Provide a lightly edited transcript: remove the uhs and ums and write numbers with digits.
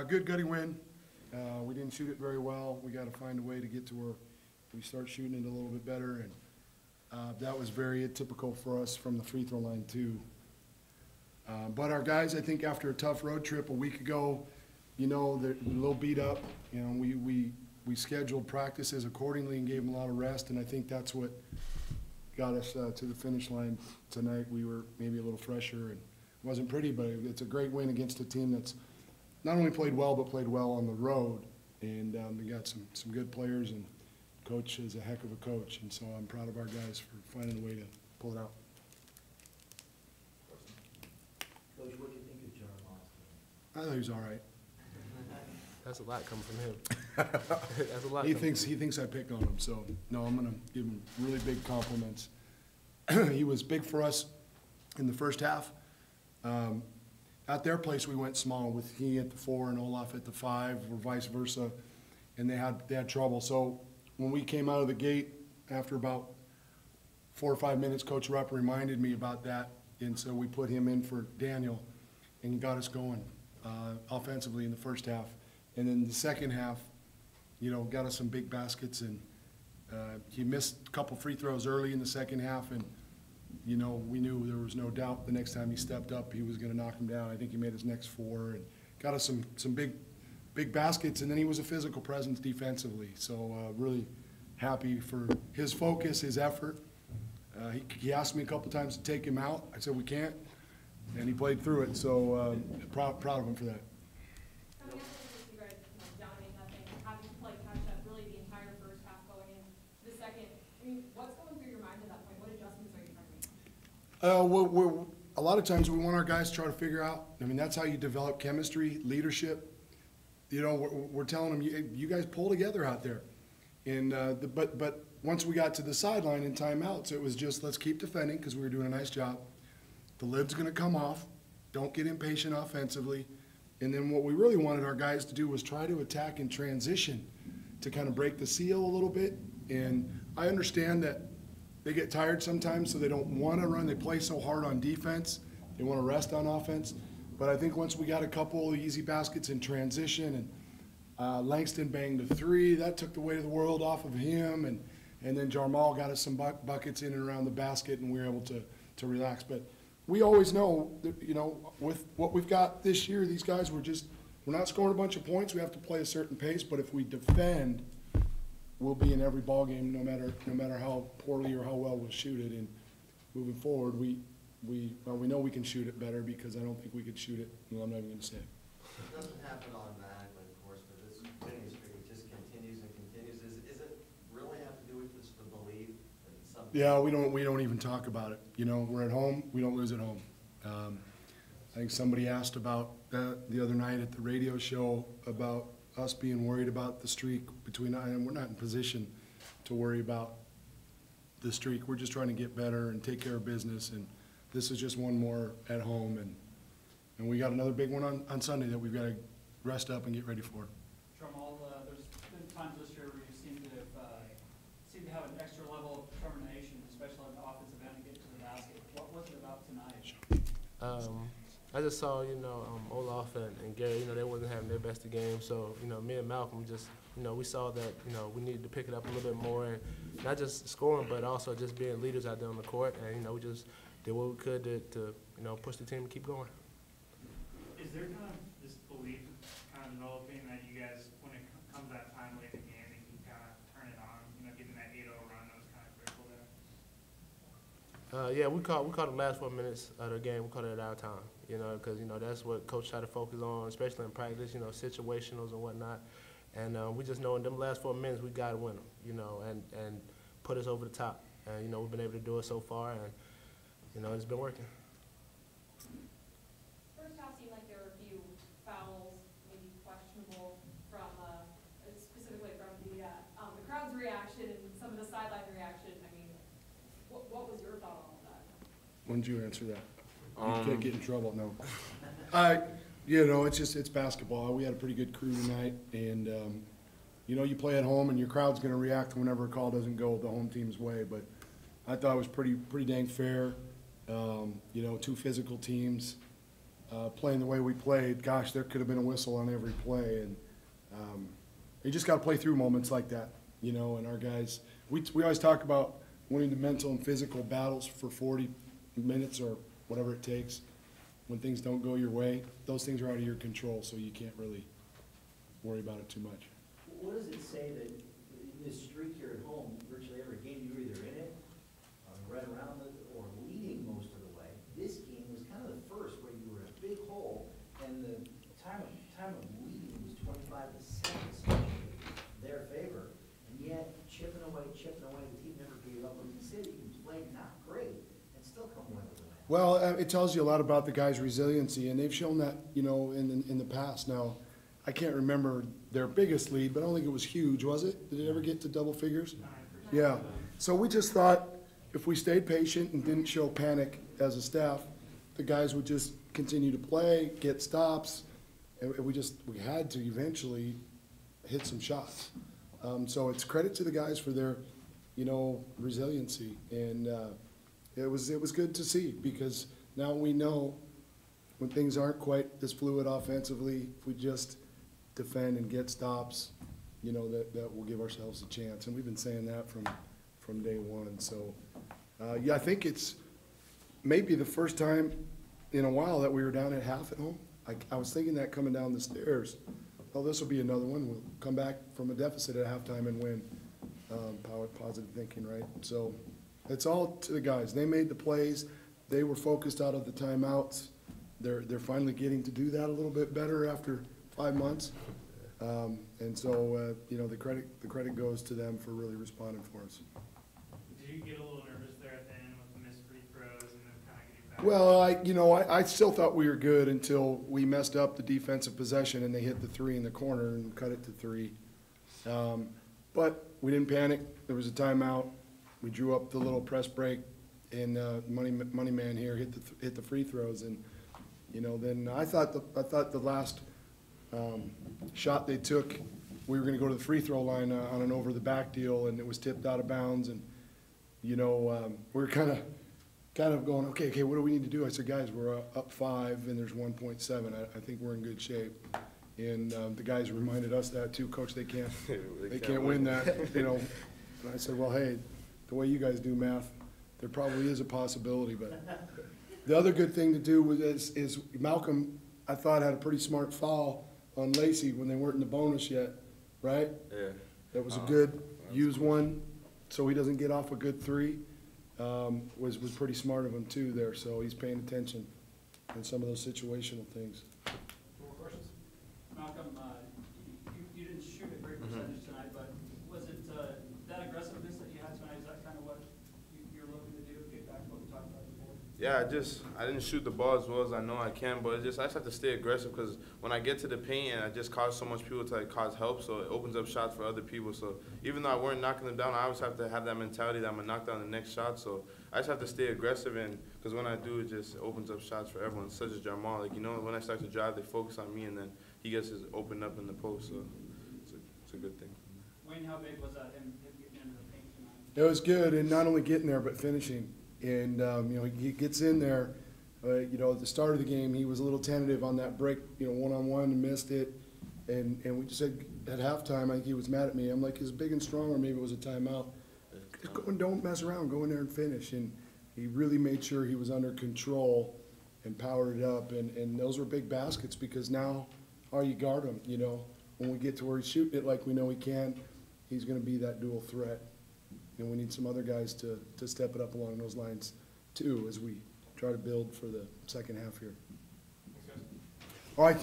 Good gutty win. We didn't shoot it very well. We got to find a way to get to where we start shooting it a little bit better, and that was very atypical for us from the free throw line too. But our guys, I think, after a tough road trip a week ago, you know, they're a little beat up. You know, we scheduled practices accordingly and gave them a lot of rest, and I think that's what got us to the finish line tonight. We were maybe a little fresher, and it wasn't pretty, but it's a great win against a team that's not only played well, but played well on the road. And we got some good players, and coach is a heck of a coach, and so I'm proud of our guys for finding a way to pull it out. Coach, what do you think of Jarmal? I thought he was all right. That's a lot coming from him. That's a lot. He thinks I pick on him, so no, I'm gonna give him really big compliments. He was big for us in the first half. At their place, we went small with he at the 4 and Olaf at the 5, or vice versa, and they had trouble. So when we came out of the gate after about 4 or 5 minutes, Coach Rupp reminded me about that, and so we put him in for Daniel, and he got us going offensively in the first half. And then the second half, you know, got us some big baskets, and he missed a couple free throws early in the second half, and, you know, we knew there was no doubt the next time he stepped up he was going to knock him down. I think he made his next 4 and got us some big baskets, and then he was a physical presence defensively. So really happy for his focus, his effort. He asked me a couple times to take him out. I said we can't, and he played through it. So proud of him for that. Well, a lot of times we want our guys to try to figure out, I mean, that's how you develop chemistry, leadership. You know, we're telling them, you guys pull together out there. And but once we got to the sideline in timeouts, it was just, let's keep defending because we were doing a nice job. The lid's going to come off. Don't get impatient offensively. And then what we really wanted our guys to do was try to attack in transition to kind of break the seal a little bit. And I understand that they get tired sometimes, so they don't want to run. They play so hard on defense. They want to rest on offense. But I think once we got a couple of easy baskets in transition, and Langston banged the 3, that took the weight of the world off of him. And then Jarmal got us some buckets in and around the basket, and we were able to relax. But we always know that, you know, with what we've got this year, these guys we're not scoring a bunch of points. We have to play a certain pace. But if we defend, we'll be in every ball game, no matter how poorly or how well we'll shoot it. And moving forward, we know we can shoot it better because I don't think we could shoot it. Well, I'm not even going to say it. It doesn't happen automatically, of course, but this winning streak just continues and continues. Is it really have to do with just the belief that it's something? Yeah, we don't even talk about it. You know, we're at home. We don't lose at home. I think somebody asked about that the other night at the radio show about us being worried about the streak between, and we're not in position to worry about the streak. We're just trying to get better and take care of business, and this is just one more at home, and we got another big one on Sunday that we've got to rest up and get ready for. Jarmal, there's been times this year where you seem to have an extra level of determination, especially on the offensive end, to get to the basket. What was it about tonight? I just saw, you know, Olaf and Gary, you know, they wasn't having their best of games. So, you know, me and Malcom just, you know, we saw that, you know, we needed to pick it up a little bit more, and not just scoring, but also just being leaders out there on the court. And, you know, we just did what we could to you know, push the team and keep going. Is there kind of this belief kind of developing that you guys, when it comes that time late in the game, you can kind of turn it on, you know, getting that 8-0 run that was kind of critical there? Yeah, we caught the last 4 minutes of the game. We caught it at our time, you know, because, you know, that's what Coach tried to focus on, especially in practice, you know, situationals and whatnot. And we just know in them last 4 minutes we got to win them, you know, and put us over the top. And, you know, we've been able to do it so far, and, you know, it's been working. First half seemed like there were a few fouls, maybe questionable, from specifically from the crowd's reaction and some of the sideline reaction. I mean, what was your thought on that? When did you answer that? You can't get in trouble, no. You know, it's basketball. We had a pretty good crew tonight, and you know, you play at home, and your crowd's going to react whenever a call doesn't go the home team's way. But I thought it was pretty dang fair. You know, 2 physical teams. playing the way we played, gosh, there could have been a whistle on every play. And you just got to play through moments like that, you know. And our guys, we always talk about winning the mental and physical battles for 40 minutes or whatever it takes. When things don't go your way, those things are out of your control, so you can't really worry about it too much. What does it say that in this streak here at home, virtually every game you were either in it, right around it, or leading most of the way? This game was kind of the first where you were in a big hole, and the time of leading was 25 to 7, essentially, their favor, and yet chipping away, the team never gave up. When you said you played not great, and still come away with a win. Well, it tells you a lot about the guys' resiliency, and they've shown that, you know, in the past. Now, I can't remember their biggest lead, but I don't think it was huge, was it? Did it ever get to double figures? Yeah. So we just thought if we stayed patient and didn't show panic as a staff, the guys would just continue to play, get stops, and we had to eventually hit some shots. So it's credit to the guys for their, you know, resiliency, and it was good to see, because now we know when things aren't quite as fluid offensively, if we just defend and get stops, you know, that will give ourselves a chance. And we've been saying that from day one. So, yeah, I think it's maybe the first time in a while that we were down at half at home. I was thinking that coming down the stairs. Oh, this will be another one. We'll come back from a deficit at halftime and win. Positive thinking, right? So it's all to the guys. They made the plays. They were focused out of the timeouts. They're finally getting to do that a little bit better after 5 months. And so, you know, the credit goes to them for really responding for us. Did you get a little nervous there at the end with the missed free throws and then kind of getting back? Well, I still thought we were good until we messed up the defensive possession and they hit the three in the corner and cut it to 3. But we didn't panic. There was a timeout. We drew up the little press break, and money man here hit the free throws, and you know, then I thought the last shot they took, we were going to go to the free throw line on an over the back deal, and it was tipped out of bounds, and you know, we were kind of going, okay, what do we need to do? I said, guys, we're up 5 and there's 1.7. I think we're in good shape. And the guys reminded us that too, Coach. They can't win that, you know. And I said, well, hey, the way you guys do math, there probably is a possibility. But the other good thing to do is Malcom, I thought, had a pretty smart foul on Lacey when they weren't in the bonus yet, right? Yeah. That was a good use one, so he doesn't get off a good 3. Was pretty smart of him too there. So he's paying attention in some of those situational things. More questions? Malcom, you didn't shoot a great percentage tonight, but was it that aggressiveness that you had tonight, is that kind of what you're looking to do, get back to what we talked about before? Yeah, I didn't shoot the ball as well as I know I can, but I just have to stay aggressive, because when I get to the paint, I just cause so much people to cause help, so it opens up shots for other people. So even though I weren't knocking them down, I always have to have that mentality that I'm going to knock down the next shot. So I just have to stay aggressive, and because when I do, it just opens up shots for everyone, such as Jarmal. Like, you know, when I start to drive, they focus on me, and then he gets his opened up in the post, so it's a good thing. Wayne, how big was that, him getting into the paint tonight? It was good, and not only getting there, but finishing. And, you know, he gets in there, you know, at the start of the game, he was a little tentative on that break, you know, one-on-one, and missed it. And we just said at halftime, I think he was mad at me. I'm like, he's big and strong, or maybe it was a timeout. Just go and don't mess around, go in there and finish. And he really made sure he was under control and powered it up. And those were big baskets, because now, how you guard him, you know. When we get to where he's shooting it like we know he can, he's going to be that dual threat. And we need some other guys to step it up along those lines, too, as we try to build for the second half here. All right.